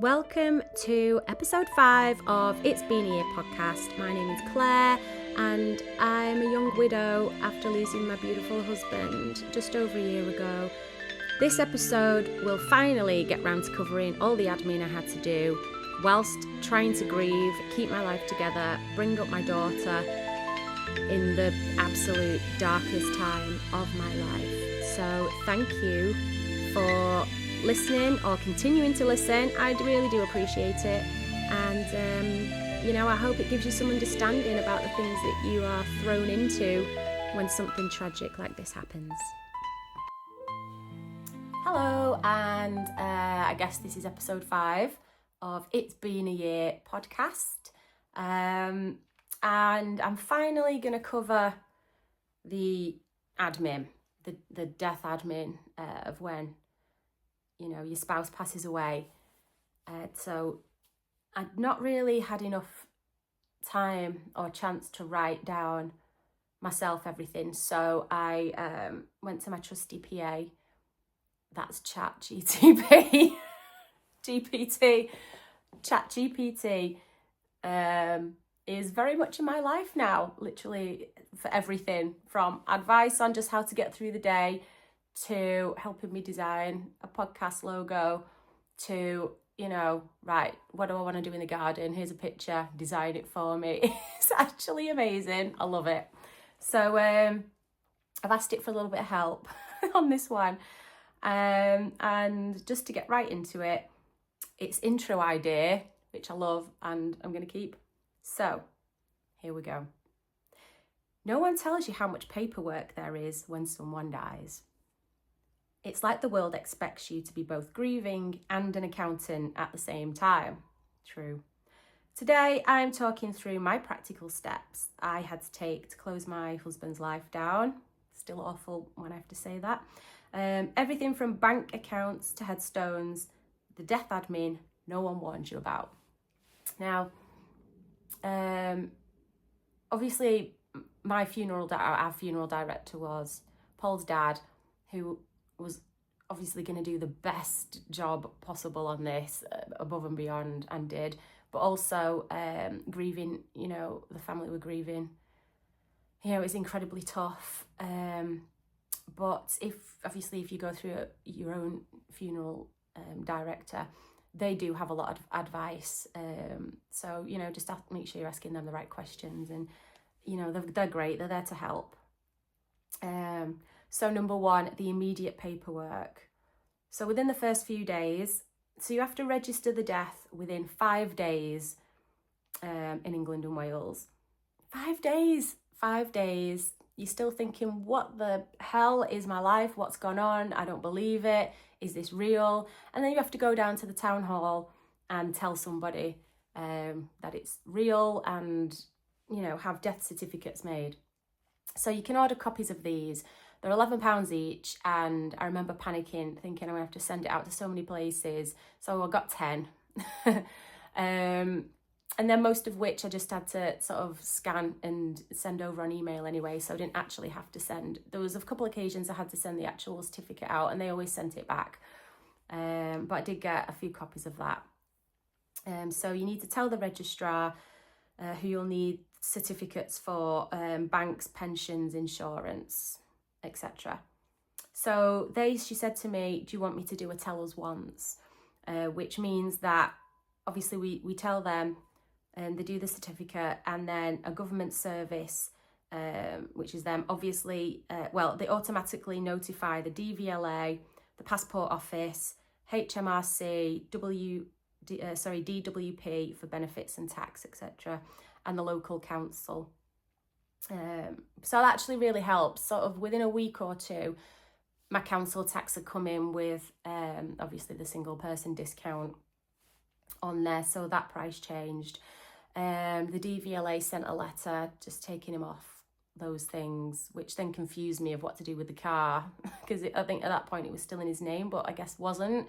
Welcome to episode 5 of It's Been a Year podcast. My name is Claire and I'm a young widow after losing my beautiful husband just over a year ago. This episode will finally get round to covering all the admin I had to do whilst trying to grieve, keep my life together, bring up my daughter in the absolute darkest time of my life. So thank you for listening or continuing to listen. I really do appreciate it, and I hope it gives you some understanding about the things that you are thrown into when something tragic like this happens. Hello, and I guess this is episode 5 of It's Been a Year podcast, and I'm finally going to cover the admin, the death admin of when your spouse passes away. So I'd not really had enough time or chance to write down myself everything. So I went to my trusty PA. That's ChatGPT. ChatGPT is very much in my life now, literally for everything from advice on just how to get through the day to helping me design a podcast logo to, right, what do I want to do in the garden? Here's a picture, design it for me. It's actually amazing. I love it. So I've asked it for a little bit of help on this one. And just to get right into it, its intro idea, which I love and I'm going to keep. So here we go. No one tells you how much paperwork there is when someone dies. It's like the world expects you to be both grieving and an accountant at the same time. True. Today, I'm talking through my practical steps I had to take to close my husband's life down. Still awful when I have to say that. Everything from bank accounts to headstones, the death admin no one warns you about. Now, obviously, our funeral director was Paul's dad, who was obviously going to do the best job possible on this, above and beyond, and did, but also grieving, the family were grieving. It's incredibly tough. But if you go through your own funeral director, they do have a lot of advice. So, just make sure you're asking them the right questions, and, they're great. They're there to help. So number 1, the immediate paperwork. So within the first few days, so you have to register the death within 5 days in England and Wales. 5 days. You're still thinking, what the hell is my life? What's gone on? I don't believe it. Is this real? And then you have to go down to the town hall and tell somebody that it's real and, have death certificates made. So you can order copies of these. They're £11 each, and I remember panicking, thinking I'm going to have to send it out to so many places. So I got 10. And then most of which I just had to sort of scan and send over on email anyway, so I didn't actually have to send. There was a couple of occasions I had to send the actual certificate out, and they always sent it back. But I did get a few copies of that. So you need to tell the registrar who you'll need certificates for, banks, pensions, insurance, etc. So she said to me, do you want me to do a tell us once? Which means that obviously we tell them, and they do the certificate, and then a government service, which is them, obviously, they automatically notify the DVLA, the Passport Office, HMRC, DWP for benefits and tax, etc., and the local council. So that actually really helps. Sort of within a week or two, my council tax had come in with obviously the single person discount on there, so that price changed. The DVLA sent a letter just taking him off those things, which then confused me of what to do with the car, because I think at that point it was still in his name, but I guess wasn't.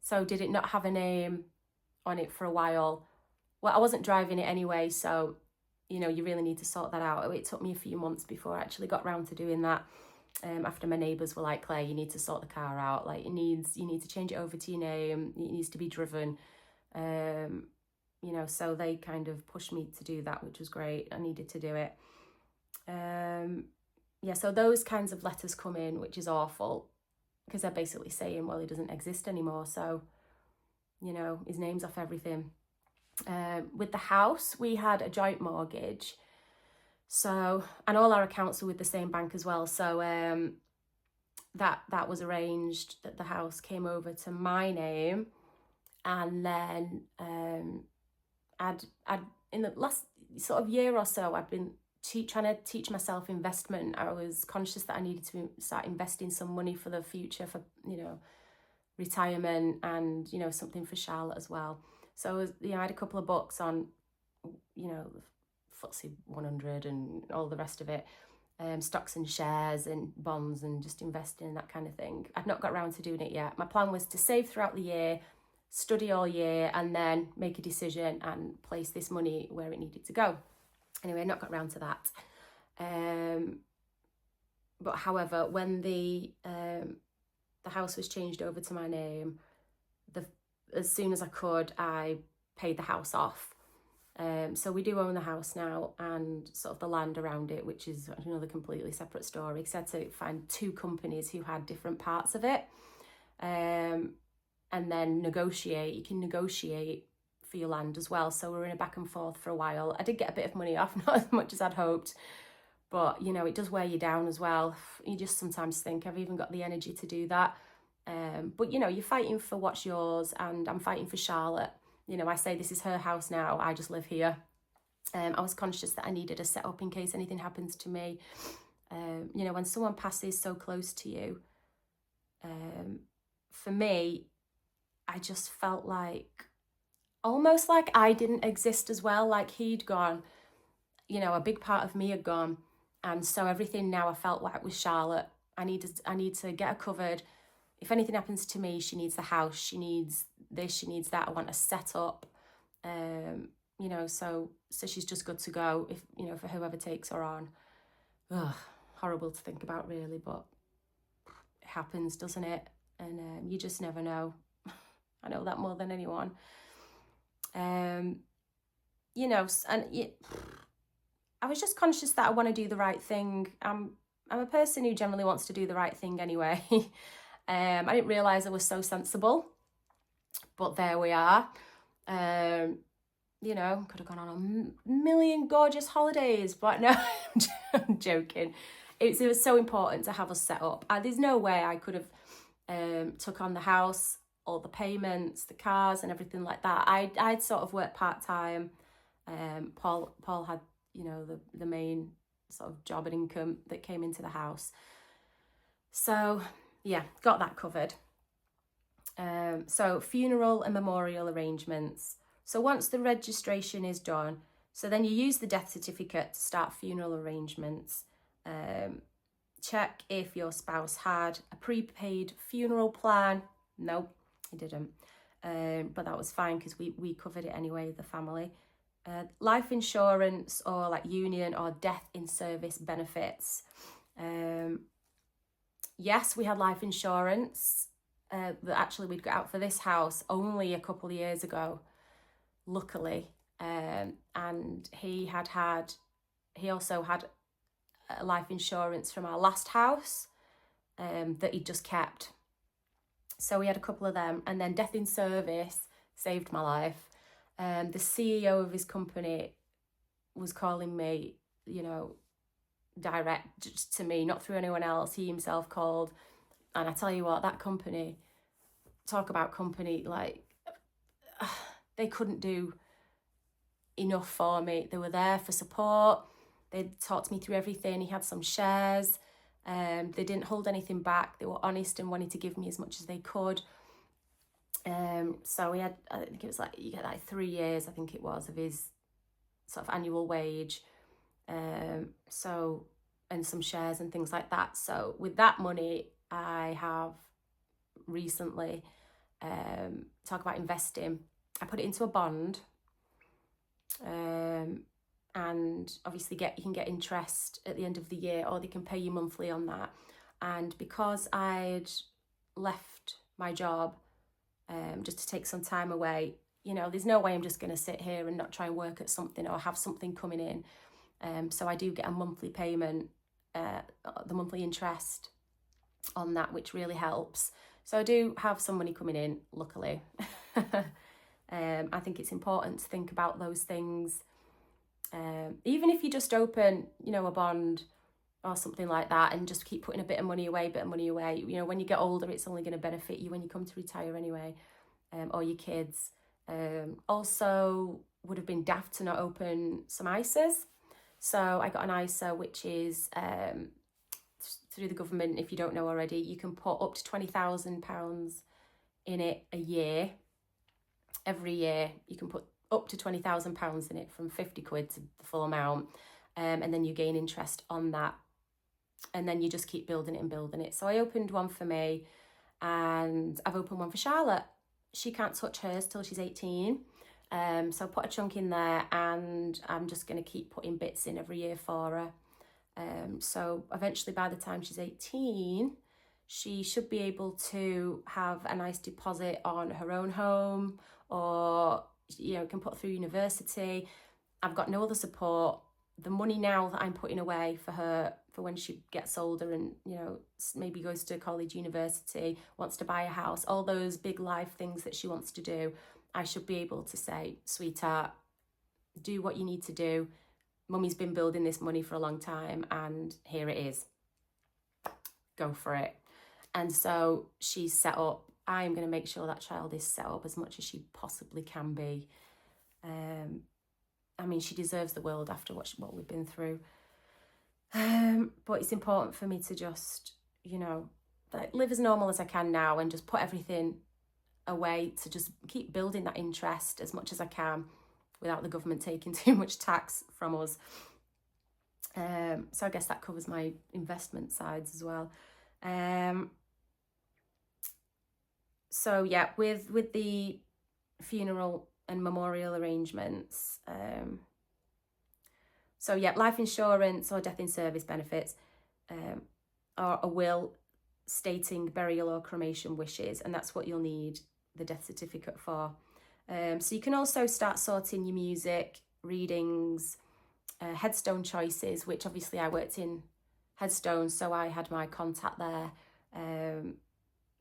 So did it not have a name on it for a while? Well, I wasn't driving it anyway, so you really need to sort that out. It took me a few months before I actually got round to doing that. After my neighbours were like, Claire, you need to sort the car out. Like you need to change it over to your name. It needs to be driven. You know, so they kind of pushed me to do that, which was great. I needed to do it. Yeah, so those kinds of letters come in, which is awful, because they're basically saying, well, he doesn't exist anymore, so, you know, his name's off everything. With the house, we had a joint mortgage, so, and all our accounts were with the same bank as well, so that was arranged, that the house came over to my name. And then I'd in the last sort of year or so, I've been trying to teach myself investment. I was conscious that I needed to start investing some money for the future, for, you know, retirement, and, you know, something for Charlotte as well. So I was, you know, I had a couple of books on, you know, FTSE 100 and all the rest of it, stocks and shares and bonds and just investing and that kind of thing. I'd not got around to doing it yet. My plan was to save throughout the year, study all year, and then make a decision and place this money where it needed to go. Anyway, I not got around to that. But however, when the house was changed over to my name, as soon as I could, I paid the house off. So we do own the house now, and sort of the land around it, which is another completely separate story, because I had to find 2 companies who had different parts of it, and then negotiate. You can negotiate for your land as well, so we're in a back and forth for a while. I did get a bit of money off, not as much as I'd hoped, but, you know, it does wear you down as well. You just sometimes think, I've even got the energy to do that. But, you know, you're fighting for what's yours, and I'm fighting for Charlotte. You know, I say this is her house now, I just live here. I was conscious that I needed a setup in case anything happens to me. You know, when someone passes so close to you, for me, I just felt like, almost like I didn't exist as well, like he'd gone, you know, a big part of me had gone. And so everything now I felt like was Charlotte. I need to get her covered. If anything happens to me, she needs the house, she needs this, she needs that. I want a setup, you know, so she's just good to go, if, you know, for whoever takes her on. Ugh, horrible to think about, really, but it happens, doesn't it? And you just never know. I know that more than anyone. You know, and I was just conscious that I want to do the right thing. I'm a person who generally wants to do the right thing anyway. I didn't realise I was so sensible, but there we are. You know, could have gone on a million gorgeous holidays, but no, I'm joking. It was so important to have us set up. There's no way I could have took on the house, all the payments, the cars and everything like that. I'd sort of worked part-time. Paul had, you know, the main sort of job and income that came into the house. So yeah, got that covered. So funeral and memorial arrangements. So once the registration is done, so then you use the death certificate to start funeral arrangements. Check if your spouse had a prepaid funeral plan. No, he didn't. But that was fine because we covered it anyway, the family. Life insurance, or like union or death in service benefits. Yes, we had life insurance that actually we'd got out for this house only a couple of years ago, luckily. And he also had life insurance from our last house that he'd just kept. So we had a couple of them, and then death in service saved my life. The CEO of his company was calling me, you know, direct to me, not through anyone else. He himself called, and I tell you what, that company, talk about company, like, they couldn't do enough for me. They were there for support. They talked me through everything. He had some shares. They didn't hold anything back. They were honest and wanted to give me as much as they could. So we had, I think it was like, you get like 3 years, I think it was, of his sort of annual wage. So, and some shares and things like that. So with that money, I have recently, talk about investing, I put it into a bond, and obviously you can get interest at the end of the year, or they can pay you monthly on that. And because I'd left my job, just to take some time away, You know, there's no way I'm just going to sit here and not try and work at something or have something coming in. So I do get a monthly payment, the monthly interest on that, which really helps. So I do have some money coming in, luckily. I think it's important to think about those things. Even if you just open, you know, a bond or something like that and just keep putting a bit of money away, you know, when you get older, it's only going to benefit you when you come to retire anyway, or your kids. Also, would have been daft to not open some ISAs. So I got an ISA, which is through the government. If you don't know already, you can put up to £20,000 in it a year. Every year you can put up to £20,000 in it, from 50 quid to the full amount, and then you gain interest on that, and then you just keep building it and building it. So I opened one for me, and I've opened one for Charlotte. She can't touch hers till she's 18, so I put a chunk in there, and I'm just going to keep putting bits in every year for her. So eventually, by the time she's 18, she should be able to have a nice deposit on her own home, or, you know, can put through university. I've got no other support. The money now that I'm putting away for her, for when she gets older and, you know, maybe goes to college, university, wants to buy a house, all those big life things that she wants to do, I should be able to say, sweetheart, do what you need to do. Mummy's been building this money for a long time, and here it is. Go for it. And so she's set up. I'm going to make sure that child is set up as much as she possibly can be. I mean, she deserves the world after what we've been through. But it's important for me to just, you know, like, live as normal as I can now, and just put everything away to just keep building that interest as much as I can without the government taking too much tax from us. So I guess that covers my investment sides as well. So yeah, with the funeral and memorial arrangements, so yeah, life insurance or death in service benefits, or a will stating burial or cremation wishes, and that's what you'll need the death certificate for. So you can also start sorting your music, readings, headstone choices, which obviously I worked in headstones, so I had my contact there.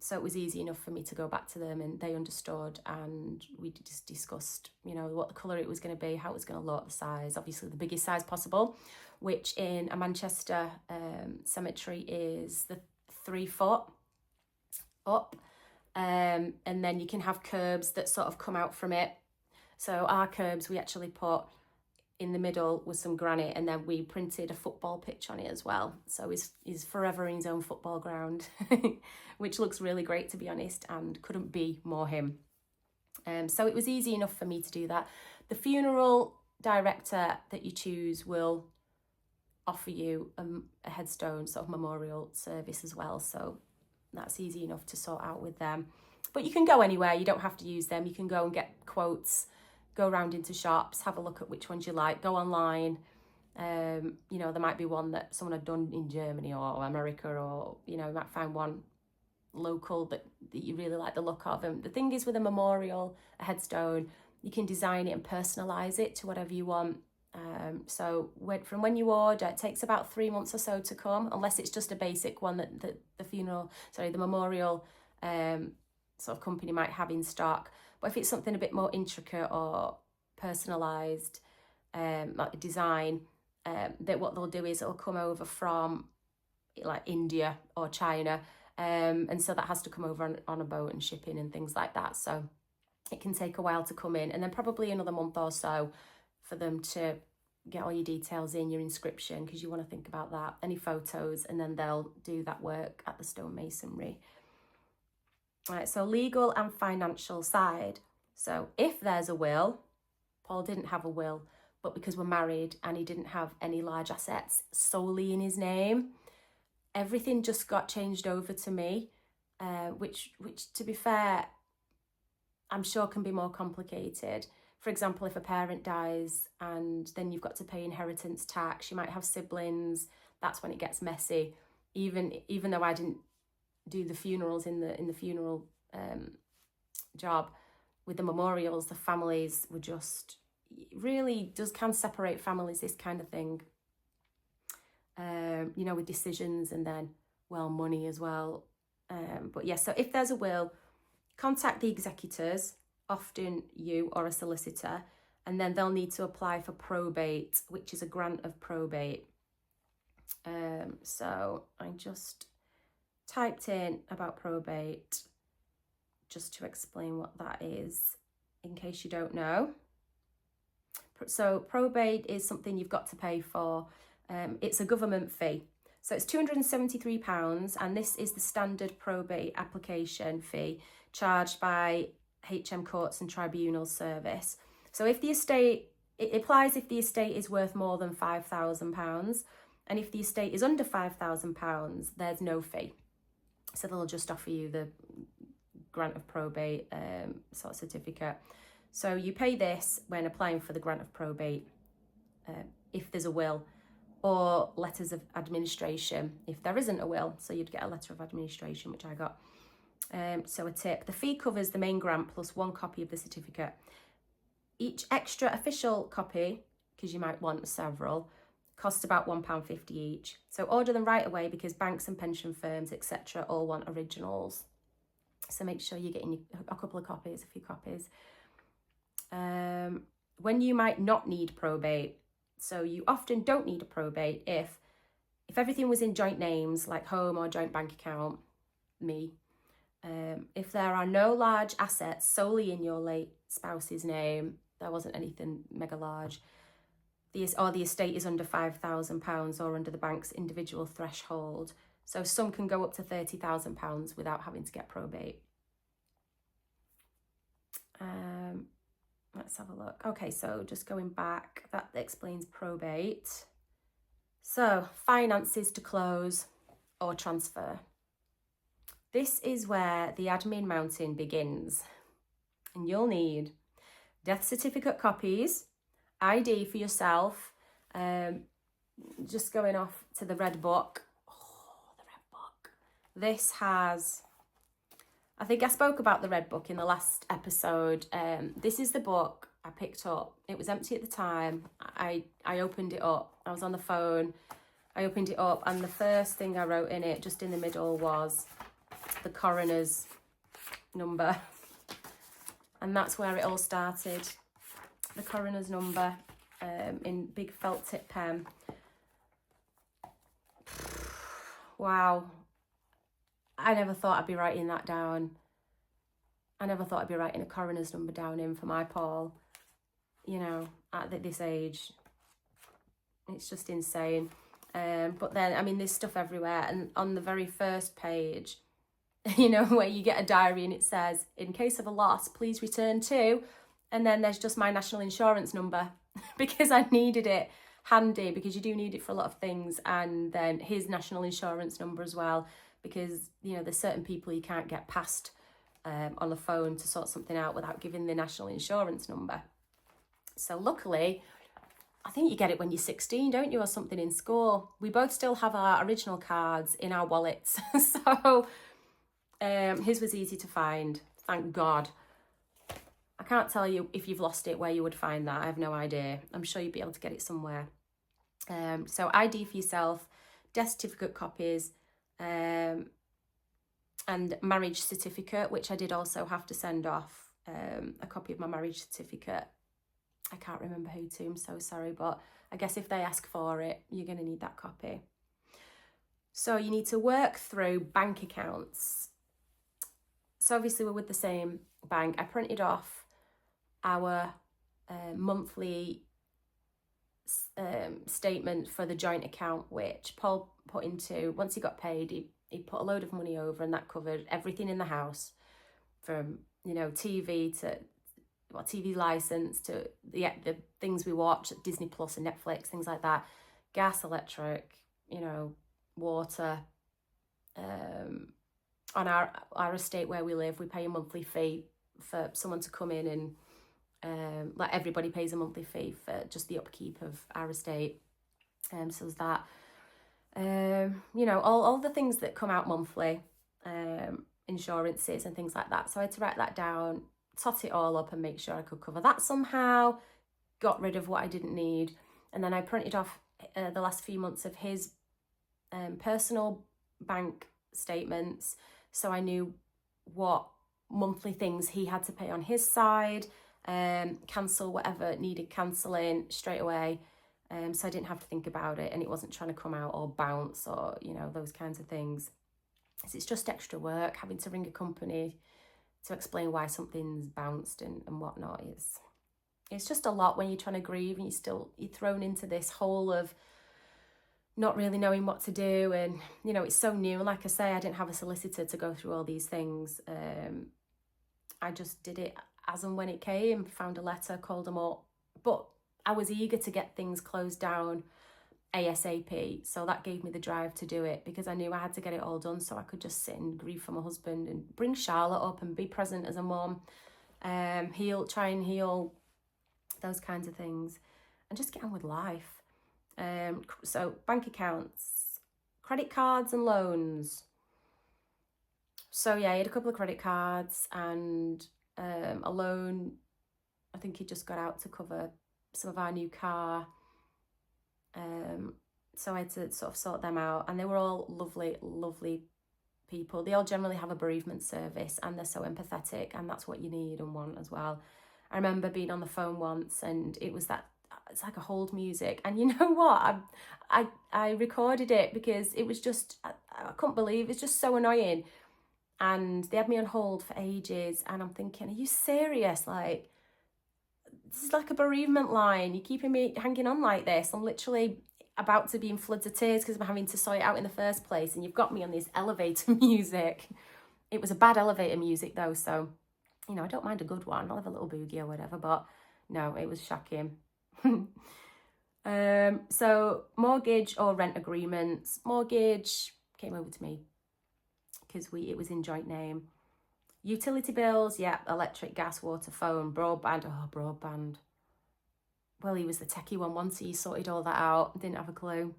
So it was easy enough for me to go back to them, and they understood, and we just discussed, you know, what the colour it was going to be, how it was going to look, the size, obviously the biggest size possible, which in a Manchester cemetery is the 3 foot up. And then you can have curbs that sort of come out from it. So our curbs, we actually put in the middle with some granite, and then we printed a football pitch on it as well. So he's forever in his own football ground, which looks really great, to be honest, and couldn't be more him. So it was easy enough for me to do that. The funeral director that you choose will offer you a headstone sort of memorial service as well. So that's easy enough to sort out with them. But you can go anywhere, you don't have to use them. You can go and get quotes, go around into shops, have a look at which ones you like, go online. You know, there might be one that someone had done in Germany or America, or, you know, you might find one local that you really like the look of. And the thing is, with a memorial, a headstone, you can design it and personalise it to whatever you want. So from when you order, it takes about 3 months or so to come, unless it's just a basic one that the memorial sort of company might have in stock. But if it's something a bit more intricate or personalised, like the design, that what they'll do is it'll come over from like India or China, and so that has to come over on a boat and shipping and things like that. So it can take a while to come in, and then probably another month or so for them to get all your details in, your inscription, because you want to think about that, any photos, and then they'll do that work at the stonemasonry. Right, so legal and financial side. So if there's a will, Paul didn't have a will, but because we're married and he didn't have any large assets solely in his name, everything just got changed over to me, which to be fair, I'm sure can be more complicated. For example, if a parent dies and then you've got to pay inheritance tax, you might have siblings, that's when it gets messy. Even though I didn't do the funerals in the funeral job, with the memorials, the families were just, really can separate families, this kind of thing. You know, with decisions and then, well, money as well. But yeah, so if there's a will, contact the executors, often you or a solicitor, and then they'll need to apply for probate, which is a grant of probate. So I just typed in about probate just to explain what that is, in case you don't know. So probate is something you've got to pay for. It's a government fee. So it's £273, and this is the standard probate application fee charged by HM Courts and Tribunals Service. So if the estate, it applies if the estate is worth more than £5,000, and if the estate is under £5,000, there's no fee. So they'll just offer you the grant of probate sort of certificate. So you pay this when applying for the grant of probate, if there's a will, or letters of administration if there isn't a will. So you'd get a letter of administration, which I got. So a tip: the fee covers the main grant plus 1 copy of the certificate. Each extra official copy, because you might want several, costs about £1.50 each. So order them right away, because banks and pension firms, etc., all want originals. So make sure you're getting a couple of copies, a few copies. When you might not need probate. So you often don't need a probate if everything was in joint names, like home or joint bank account, me. If there are no large assets solely in your late spouse's name, there wasn't anything mega large, the estate is under £5,000 or under the bank's individual threshold. So some can go up to £30,000 without having to get probate. Let's have a look. Okay, so just going back, that explains probate. So finances to close or transfer. This is where the admin mountain begins, and you'll need death certificate copies, ID for yourself. Just going off to the red book. Oh, the red book. This has, I think I spoke about the red book in the last episode. This is the book I picked up. It was empty at the time. I opened it up. I was on the phone. I opened it up, and the first thing I wrote in it, just in the middle, was the coroner's number. And that's where it all started. The coroner's number, in big felt tip pen. Wow. I never thought I'd be writing that down. I never thought I'd be writing a coroner's number down in for my Paul. You know, at this age, it's just insane. But then, I mean, there's stuff everywhere. And on the very first page, you know, where you get a diary and it says, in case of a loss, please return to, and then there's just my national insurance number because I needed it handy, because you do need it for a lot of things. And then his national insurance number as well, because, you know, there's certain people you can't get past on the phone to sort something out without giving the national insurance number. So luckily, I think you get it when you're 16, don't you, or something in school. We both still have our original cards in our wallets. So his was easy to find, thank God. I can't tell you if you've lost it where you would find that. I have no idea. I'm sure you'd be able to get it somewhere. So ID for yourself, death certificate copies, and marriage certificate, which I did also have to send off a copy of my marriage certificate. I can't remember who to, I'm so sorry, but I guess if they ask for it, you're going to need that copy. So you need to work through bank accounts. So obviously we're with the same bank. I printed off our monthly statement for the joint account, which Paul put into, once he got paid, he put a load of money over, and that covered everything in the house, from, you know, TV to TV license to the things we watch, Disney Plus and Netflix, things like that, gas, electric, you know, water. On our estate where we live, we pay a monthly fee for someone to come in, and like everybody pays a monthly fee for just the upkeep of our estate. So there's that. You know, all the things that come out monthly, insurances and things like that. So I had to write that down tot it all up and make sure I could cover that somehow, got rid of what I didn't need. And then I printed off the last few months of his personal bank statements, so I knew what monthly things he had to pay on his side, cancel whatever needed cancelling straight away, so I didn't have to think about it, and it wasn't trying to come out or bounce or, you know, those kinds of things. So it's just extra work having to ring a company to explain why something's bounced and whatnot. It's just a lot when you're trying to grieve and you're thrown into this hole of not really knowing what to do. And, you know, it's so new. And like I say, I didn't have a solicitor to go through all these things. I just did it as and when it came, found a letter, called them up. But I was eager to get things closed down ASAP. So that gave me the drive to do it, because I knew I had to get it all done so I could just sit and grieve for my husband and bring Charlotte up and be present as a mum, try and heal, those kinds of things, and just get on with life. So bank accounts, credit cards and loans. So yeah, he had a couple of credit cards and a loan. I think he just got out to cover some of our new car. So I had to sort of sort them out, and they were all lovely, lovely people. They all generally have a bereavement service, and they're so empathetic, and that's what you need and want as well. I remember being on the phone once, and it's like a hold music, and you know what? I recorded it because it was just, I couldn't believe, it's just so annoying. And they had me on hold for ages, and I'm thinking, are you serious? Like, this is like a bereavement line. You're keeping me hanging on like this. I'm literally about to be in floods of tears because I'm having to sort it out in the first place, and you've got me on this elevator music. It was a bad elevator music though, so, you know, I don't mind a good one. I'll have a little boogie or whatever, but no, it was shocking. So mortgage or rent agreements. Mortgage came over to me because it was in joint name. Utility bills, yeah, electric, gas, water, phone, broadband. Oh, broadband. Well, he was the techie one once, he sorted all that out. Didn't have a clue.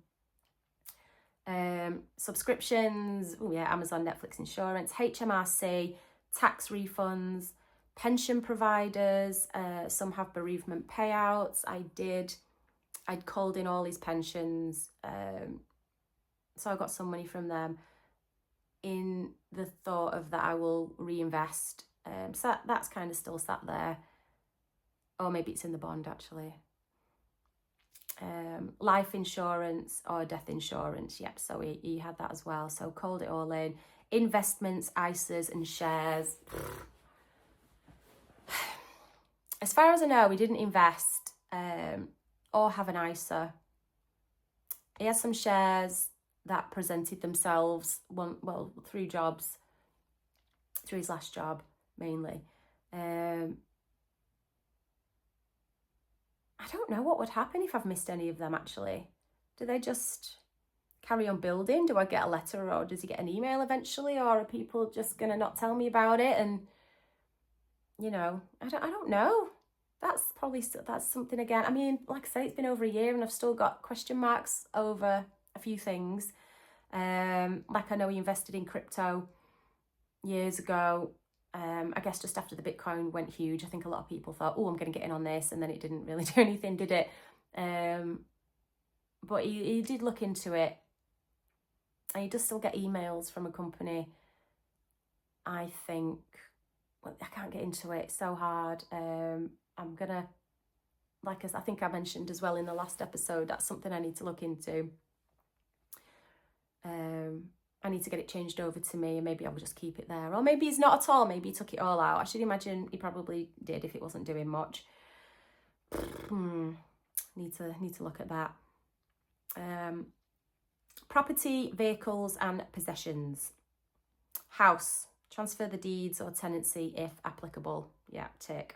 Subscriptions, oh yeah, Amazon, Netflix, insurance, HMRC, tax refunds, pension providers. Some have bereavement payouts. I'd called in all his pensions, so I got some money from them in the thought of that I will reinvest. So that's kind of still sat there. Or maybe it's in the bond actually. Life insurance or death insurance, yep, so he had that as well, so called it all in. Investments, ISAs and shares. As far as I know, we didn't invest or have an ISA. He had some shares that presented themselves through jobs, through his last job mainly. I don't know what would happen if I've missed any of them actually. Do they just carry on building? Do I get a letter, or does he get an email eventually, or are people just gonna not tell me about it? And, you know, I don't know. That's something again. I mean, like I say, it's been over a year and I've still got question marks over a few things. Like I know he invested in crypto years ago. I guess just after the Bitcoin went huge, I think a lot of people thought, oh, I'm going to get in on this, and then it didn't really do anything, did it? But he did look into it, and he does still get emails from a company. I think, well, I can't get into it, it's so hard. I'm gonna, like I think I mentioned as well in the last episode, that's something I need to look into. I need to get it changed over to me, and maybe I will just keep it there. Or maybe he's not at all. Maybe he took it all out. I should imagine he probably did if it wasn't doing much. Need to look at that. Property, vehicles and possessions. House, transfer the deeds or tenancy if applicable. Yeah, tick.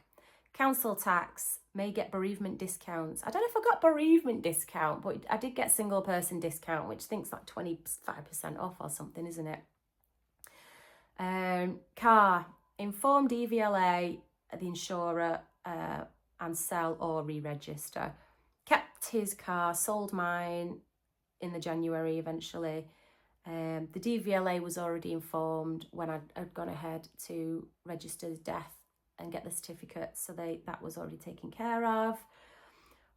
Council tax, may get bereavement discounts. I don't know if I got bereavement discount, but I did get single person discount, which I think's like 25% off or something, isn't it? Car, inform DVLA, the insurer, and sell or re-register. Kept his car, sold mine in the January eventually. The DVLA was already informed when I'd gone ahead to register his death and get the certificate. So that was already taken care of.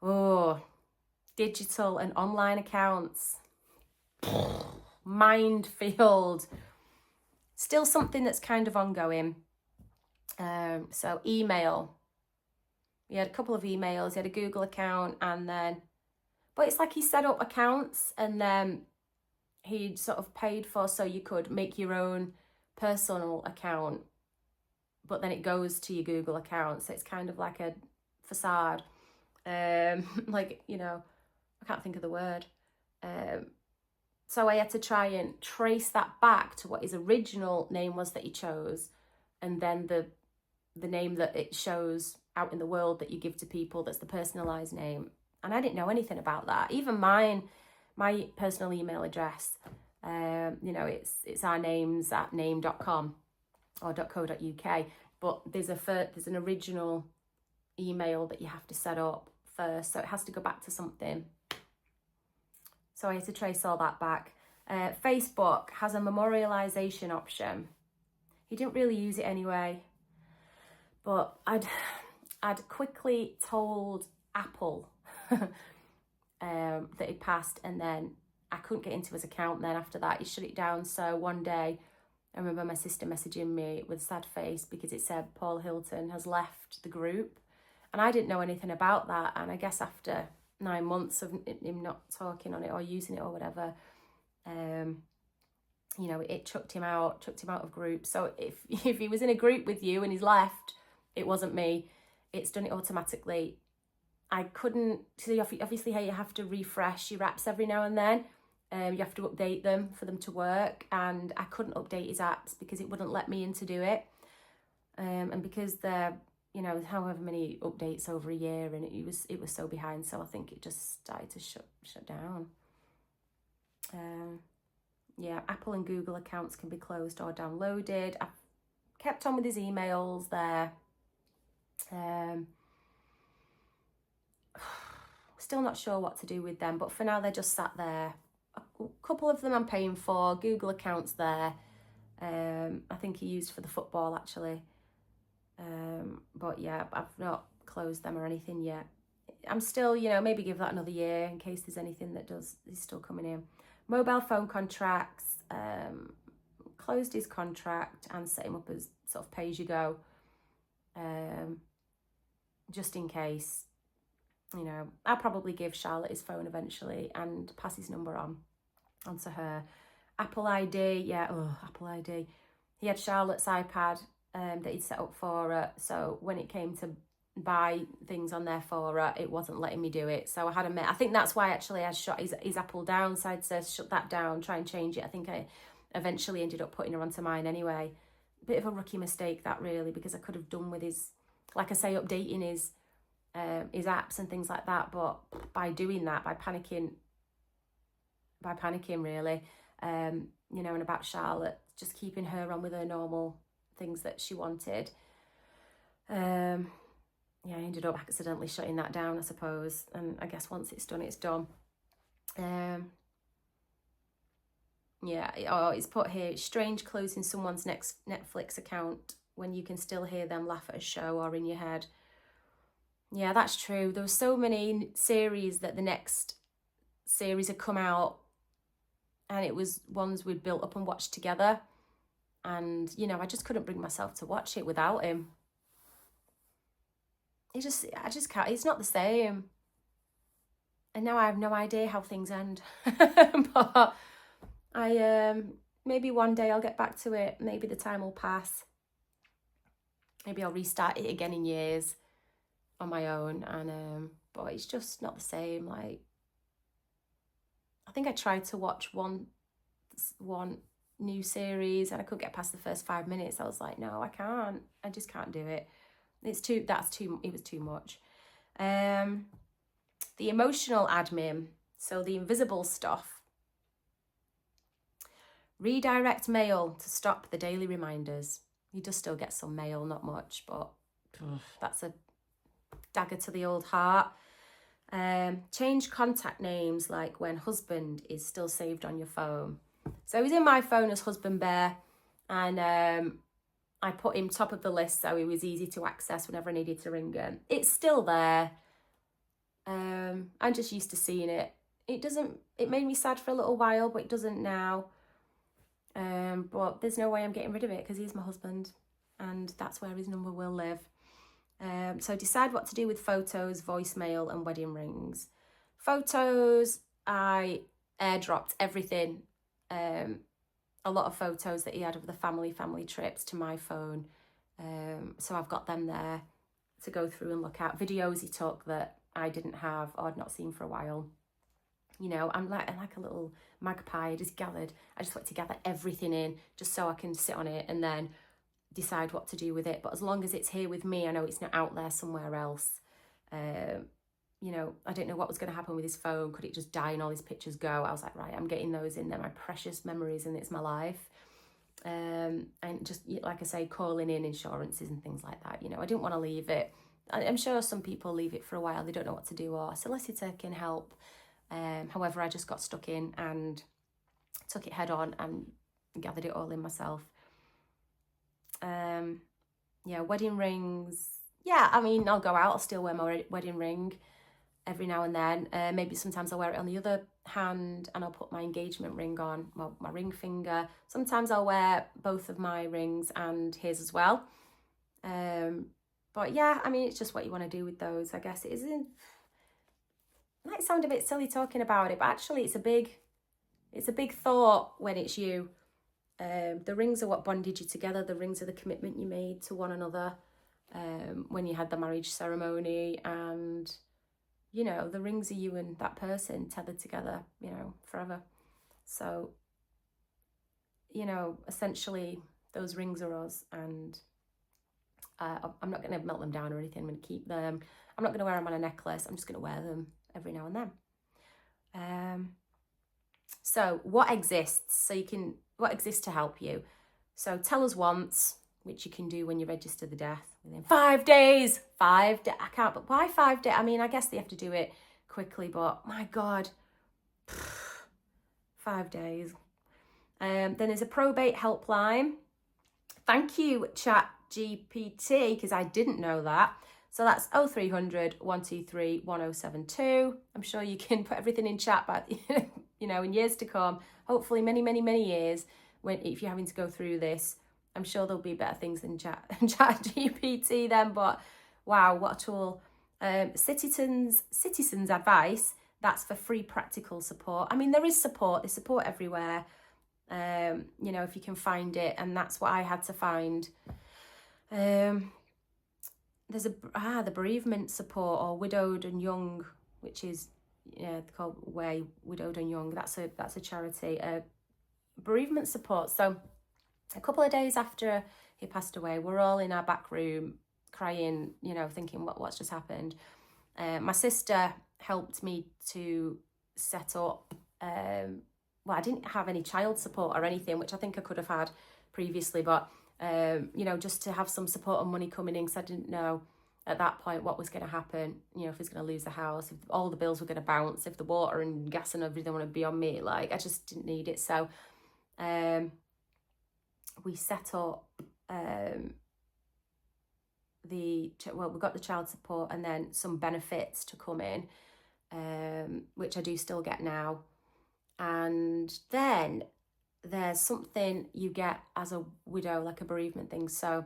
Oh, digital and online accounts. Minefield. Still something that's kind of ongoing. So email. He had a couple of emails. He had a Google account, and then, but it's like he set up accounts, and then he'd sort of paid for, so you could make your own personal account, but then it goes to your Google account. So it's kind of like a facade. Like, you know, I can't think of the word. So I had to try and trace that back to what his original name was that he chose, and then the name that it shows out in the world that you give to people, that's the personalized name. And I didn't know anything about that. Even my personal email address, you know, it's our names at name.com or .co.uk, but there's an original email that you have to set up first, so it has to go back to something. So I had to trace all that back. Facebook has a memorialization option. He didn't really use it anyway, but I'd quickly told Apple that it passed, and then I couldn't get into his account. Then after that, he shut it down. So one day, I remember my sister messaging me with a sad face because it said Paul Hilton has left the group, and I didn't know anything about that. And I guess after 9 months of him not talking on it or using it or whatever, you know, it chucked him out of groups. So if he was in a group with you and he's left, it wasn't me. It's done it automatically. I couldn't see, obviously how you have to refresh your apps every now and then. You have to update them for them to work, and I couldn't update his apps because it wouldn't let me in to do it. And because they're, you know, however many updates over a year, and it was so behind, so I think it just started to shut down. Yeah, Apple and Google accounts can be closed or downloaded. I've kept on with his emails there. Still not sure what to do with them, but for now they're just sat there. A couple of them I'm paying for. Google accounts there. I think he used for the football actually. But yeah, I've not closed them or anything yet. I'm still, you know, maybe give that another year in case there's anything that is still coming in. Mobile phone contracts, closed his contract and set him up as sort of pay as you go, just in case. You know, I'll probably give Charlotte his phone eventually and pass his number onto her. Apple ID, yeah, Apple ID. He had Charlotte's iPad that he'd set up for her, so when it came to buy things on there for her, it wasn't letting me do it. So I had I think that's why actually I shut his Apple down, so I'd said shut that down, try and change it. I think I eventually ended up putting her onto mine anyway. Bit of a rookie mistake that really, because I could have done with his, like I say, updating his apps and things like that, but by doing that, by panicking really, you know, and about Charlotte, just keeping her on with her normal things that she wanted, yeah, I ended up accidentally shutting that down, I suppose, and I guess once it's done, it's done. Yeah, it's put here, it's strange closing someone's next Netflix account when you can still hear them laugh at a show or in your head. Yeah, that's true. There were so many series that the next series had come out, and it was ones we'd built up and watched together. And, you know, I just couldn't bring myself to watch it without him. I just can't. It's not the same. And now I have no idea how things end. But maybe one day I'll get back to it. Maybe the time will pass. Maybe I'll restart it again in years on my own, and but it's just not the same. Like, I think I tried to watch one new series and I couldn't get past the first 5 minutes. I was like, no, I can't. I just can't do it. It was too much. The emotional admin, so the invisible stuff. Redirect mail to stop the daily reminders. You does still get some mail, not much, but that's a dagger to the old heart. Change contact names, like when husband is still saved on your phone. So he's in my phone as Husband Bear, and I put him top of the list so he was easy to access whenever I needed to ring him. It's still there. I'm just used to seeing it. It made me sad for a little while, but it doesn't now. But there's no way I'm getting rid of it because he's my husband and that's where his number will live. So decide what to do with photos, voicemail and wedding rings. Photos, I airdropped everything. A lot of photos that he had of the family trips to my phone. So I've got them there to go through and look at. Videos he took that I didn't have or I'd not seen for a while. You know, I'm like a little magpie. I just like to gather everything in just so I can sit on it and then decide what to do with it. But as long as it's here with me, I know it's not out there somewhere else. You know, I didn't know what was going to happen with his phone. Could it just die and all his pictures go? I was like, right, I'm getting those in there, my precious memories, and it's my life. And just, like I say, calling in insurances and things like that. You know, I didn't want to leave it. I'm sure some people leave it for a while. They don't know what to do, or a solicitor can help. However, I just got stuck in and took it head on and gathered it all in myself. Yeah, wedding rings. Yeah, I mean, I'll go out, I'll still wear my wedding ring every now and then. Maybe sometimes I'll wear it on the other hand and I'll put my engagement ring on, well, my ring finger. Sometimes I'll wear both of my rings and his as well. But yeah, I mean, it's just what you want to do with those, I guess. It might sound a bit silly talking about it, but actually it's a big thought when it's you. The rings are what bonded you together. The rings are the commitment you made to one another when you had the marriage ceremony, and you know, the rings are you and that person tethered together, you know, forever. So, you know, essentially those rings are us, and I'm not going to melt them down or anything. I'm going to keep them. I'm not going to wear them on a necklace. I'm just going to wear them every now and then. So what exists? What exists to help you? So tell us once, which you can do when you register the death within 5 days. I can't, but why 5 days? I mean, I guess they have to do it quickly, but my God, 5 days. Then there's a probate helpline. Thank you, Chat GPT, because I didn't know that. So that's 0300 123 1072. I'm sure you can put everything in chat, but you know, in years to come, hopefully many, many, many years, if you're having to go through this, I'm sure there'll be better things than chat GPT then. But wow, what a tool. Citizens advice, that's for free practical support. I mean, there's support everywhere. You know, if you can find it, and that's what I had to find. There's the bereavement support, or widowed and young, which is called Way Widowed and Young. That's a charity. Bereavement support. So a couple of days after he passed away, we're all in our back room crying, you know, thinking what's just happened. My sister helped me to set up. Well, I didn't have any child support or anything, which I think I could have had previously, but you know, just to have some support and money coming in, because I didn't know at that point what was going to happen. You know, if I was going to lose the house, if all the bills were going to bounce, if the water and gas and everything would be on me. Like, I just didn't need it. So we set up we got the child support and then some benefits to come in, which I do still get now. And then there's something you get as a widow, like a bereavement thing. So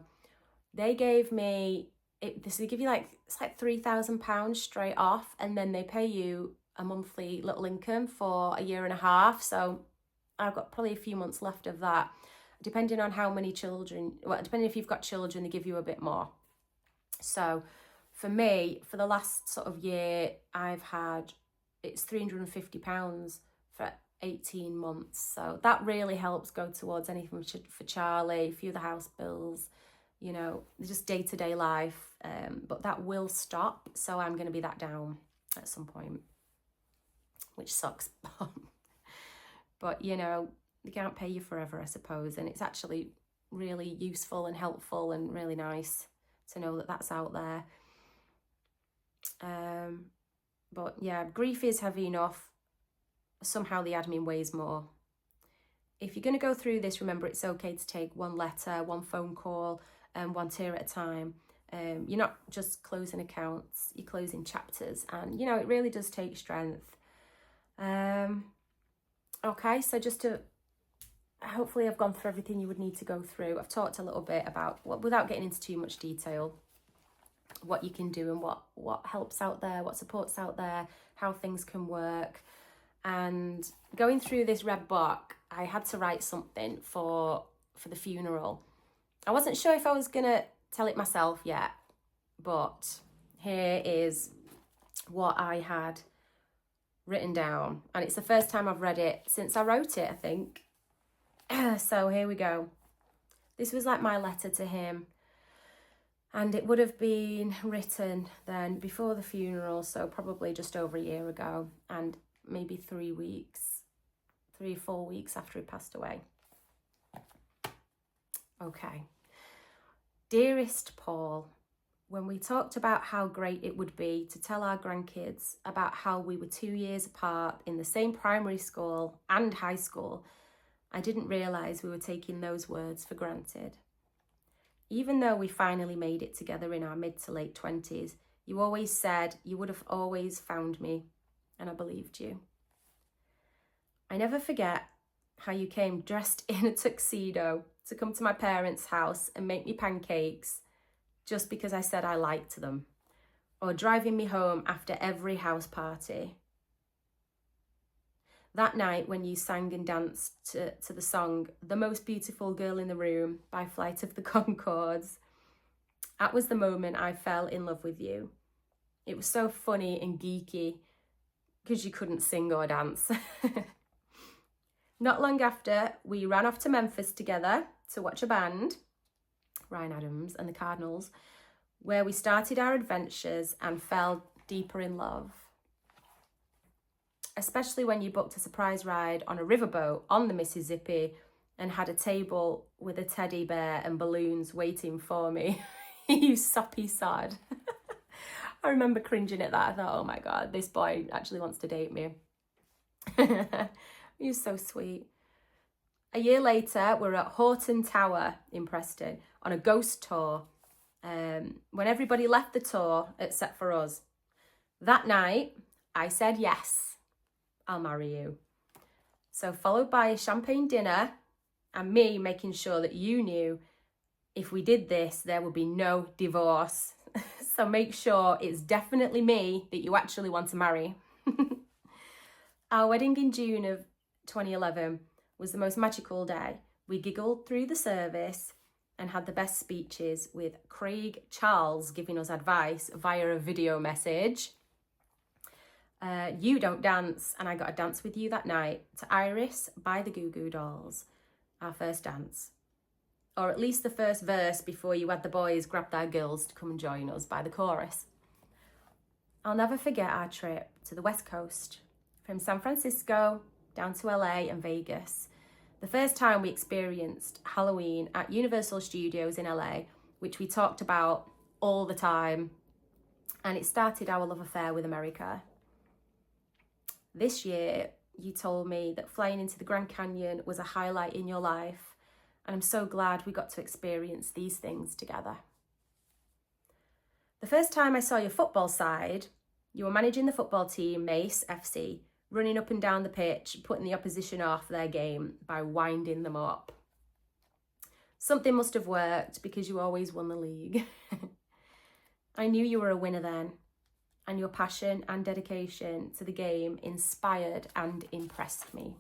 they gave me they give you it's like £3,000 straight off, and then they pay you a monthly little income for a year and a half. So I've got probably a few months left of that, depending on how many children. Well, depending if you've got children, they give you a bit more. So for me, for the last sort of year, it's £350 for 18 months. So that really helps go towards anything for Charlie, a few of the house bills, you know, just day-to-day life. But that will stop. So I'm going to be that down at some point, which sucks. But, you know, they can't pay you forever, I suppose. And it's actually really useful and helpful and really nice to know that that's out there. But yeah, grief is heavy enough. Somehow the admin weighs more. if you're going to go through this, remember it's okay to take one letter, one phone call, and one tear at a time. You're not just closing accounts, you're closing chapters, and you know, it really does take strength. Okay, so just to, hopefully I've gone through everything you would need to go through. I've talked a little bit about, without getting into too much detail, what you can do and what helps out there, what supports out there, how things can work. And going through this red book, I had to write something for the funeral. I wasn't sure if I was gonna tell it myself yet, but here is what I had written down, and it's the first time I've read it since I wrote it, I think. So here we go. This was like my letter to him, and it would have been written then before the funeral, so probably just over a year ago, and maybe 3 or 4 weeks after he passed away. Okay. Dearest Paul, when we talked about how great it would be to tell our grandkids about how we were 2 years apart in the same primary school and high school, I didn't realise we were taking those words for granted. Even though we finally made it together in our mid to late 20s, you always said you would have always found me, and I believed you. I never forget how you came dressed in a tuxedo to come to my parents' house and make me pancakes just because I said I liked them, or driving me home after every house party. That night when you sang and danced to the song The Most Beautiful Girl in the Room by Flight of the Conchords, that was the moment I fell in love with you. It was so funny and geeky because you couldn't sing or dance. Not long after, we ran off to Memphis together to watch a band, Ryan Adams and the Cardinals, where we started our adventures and fell deeper in love. Especially when you booked a surprise ride on a riverboat on the Mississippi and had a table with a teddy bear and balloons waiting for me. You soppy sod. I remember cringing at that. I thought, oh my God, this boy actually wants to date me. He was so sweet. A year later, we're at Horton Tower in Preston on a ghost tour. When everybody left the tour, except for us. That night, I said yes, I'll marry you. So followed by a champagne dinner and me making sure that you knew if we did this, there would be no divorce. So make sure it's definitely me that you actually want to marry. Our wedding in June of 2011 was the most magical day. We giggled through the service and had the best speeches, with Craig Charles giving us advice via a video message. You don't dance, and I got a dance with you that night to Iris by the Goo Goo Dolls, our first dance. Or at least the first verse before you had the boys grab their girls to come and join us by the chorus. I'll never forget our trip to the West Coast, from San Francisco down to LA and Vegas. The first time we experienced Halloween at Universal Studios in LA, which we talked about all the time, and it started our love affair with America. This year, you told me that flying into the Grand Canyon was a highlight in your life, and I'm so glad we got to experience these things together. The first time I saw your football side, you were managing the football team, Mace FC, running up and down the pitch, putting the opposition off their game by winding them up. Something must have worked because you always won the league. I knew you were a winner then, and your passion and dedication to the game inspired and impressed me.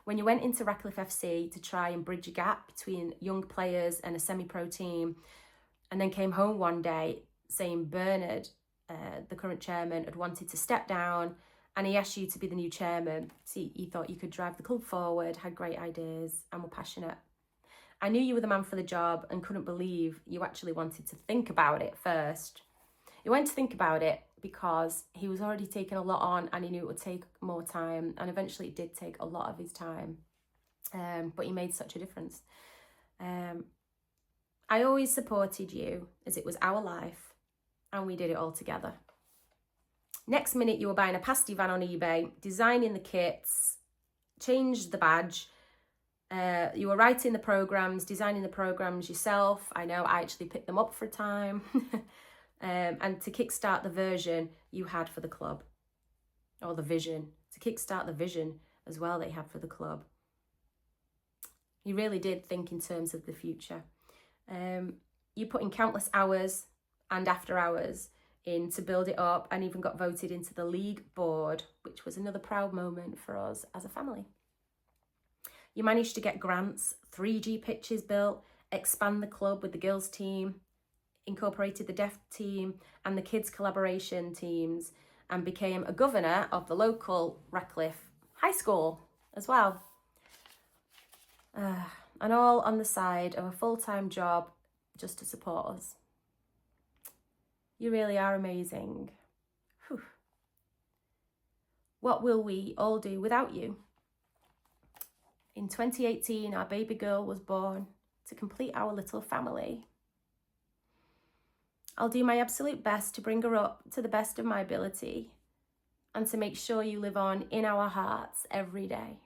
When you went into Ratcliffe FC to try and bridge a gap between young players and a semi-pro team, and then came home one day saying Bernard, the current chairman, had wanted to step down, and he asked you to be the new chairman. See, he thought you could drive the club forward, had great ideas, and were passionate. I knew you were the man for the job and couldn't believe you actually wanted to think about it first. You went to think about it because he was already taking a lot on and he knew it would take more time, and eventually it did take a lot of his time, but he made such a difference. I always supported you as it was our life and we did it all together. Next minute you were buying a pasty van on eBay, designing the kits, changed the badge, You were writing the programs, designing the programs yourself. I know I actually picked them up for a time. And to kickstart the version you had for the club, or the vision, to kickstart the vision as well they had for the club. You really did think in terms of the future. You put in countless hours and after hours in to build it up, and even got voted into the league board, which was another proud moment for us as a family. You managed to get grants, 3G pitches built, expand the club with the girls team, incorporated the deaf team and the kids collaboration teams, and became a governor of the local Ratcliffe High School as well. And all on the side of a full-time job just to support us. You really are amazing. Whew. What will we all do without you? In 2018, our baby girl was born to complete our little family. I'll do my absolute best to bring her up to the best of my ability and to make sure you live on in our hearts every day.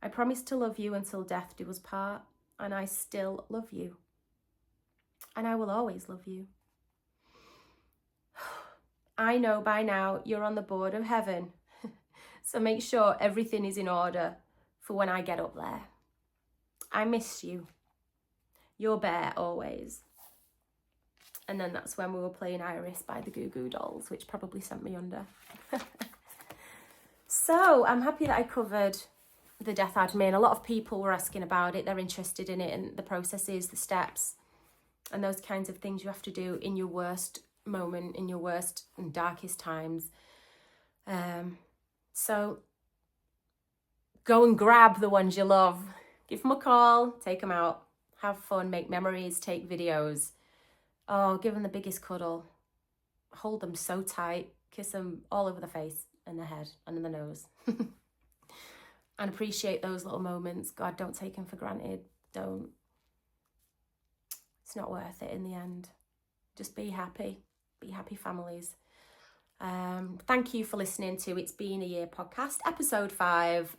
I promise to love you until death do us part, and I still love you. And I will always love you. I know by now you're on the board of heaven, so make sure everything is in order for when I get up there. I miss you. Your bear always. And then that's when we were playing Iris by the Goo Goo Dolls, which probably sent me under. So I'm happy that I covered the death admin. A lot of people were asking about it. They're interested in it and the processes, the steps, and those kinds of things you have to do in your worst moment, in your worst and darkest times. So go and grab the ones you love. Give them a call, take them out, have fun, make memories, take videos. Oh, give them the biggest cuddle. Hold them so tight. Kiss them all over the face and the head and in the nose. And appreciate those little moments. God, don't take them for granted. Don't. It's not worth it in the end. Just be happy. Be happy families. Thank you for listening to It's Been a Year podcast, episode 5,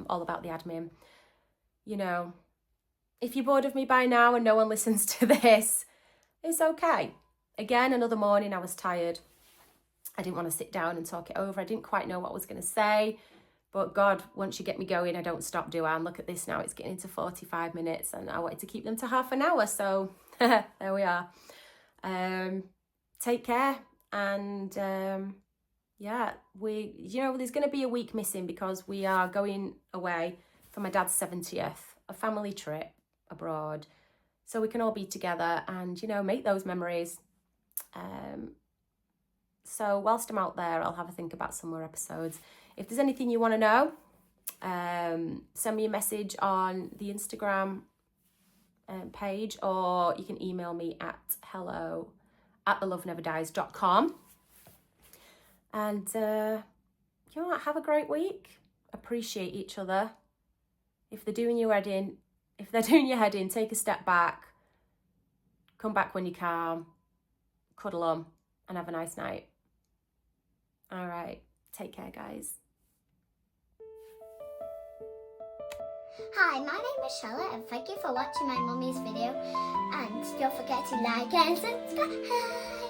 all about the admin. You know, if you're bored of me by now and no one listens to this, it's okay. Again, another morning I was tired. I didn't want to sit down and talk it over. I didn't quite know what I was going to say. But God, once you get me going, I don't stop, do I? And look at this now. It's getting into 45 minutes and I wanted to keep them to half an hour. So there we are. Take care. And yeah, there's going to be a week missing because we are going away for my dad's 70th, a family trip abroad. So we can all be together and, make those memories. So whilst I'm out there, I'll have a think about some more episodes. If there's anything you want to know, send me a message on the Instagram page, or you can email me at hello@theloveneverdies.com. And, have a great week. Appreciate each other. If they're doing your head in, take a step back. Come back when you can. Cuddle them and have a nice night. All right. Take care, guys. Hi, my name is Charlotte and thank you for watching my mummy's video, and don't forget to like and subscribe.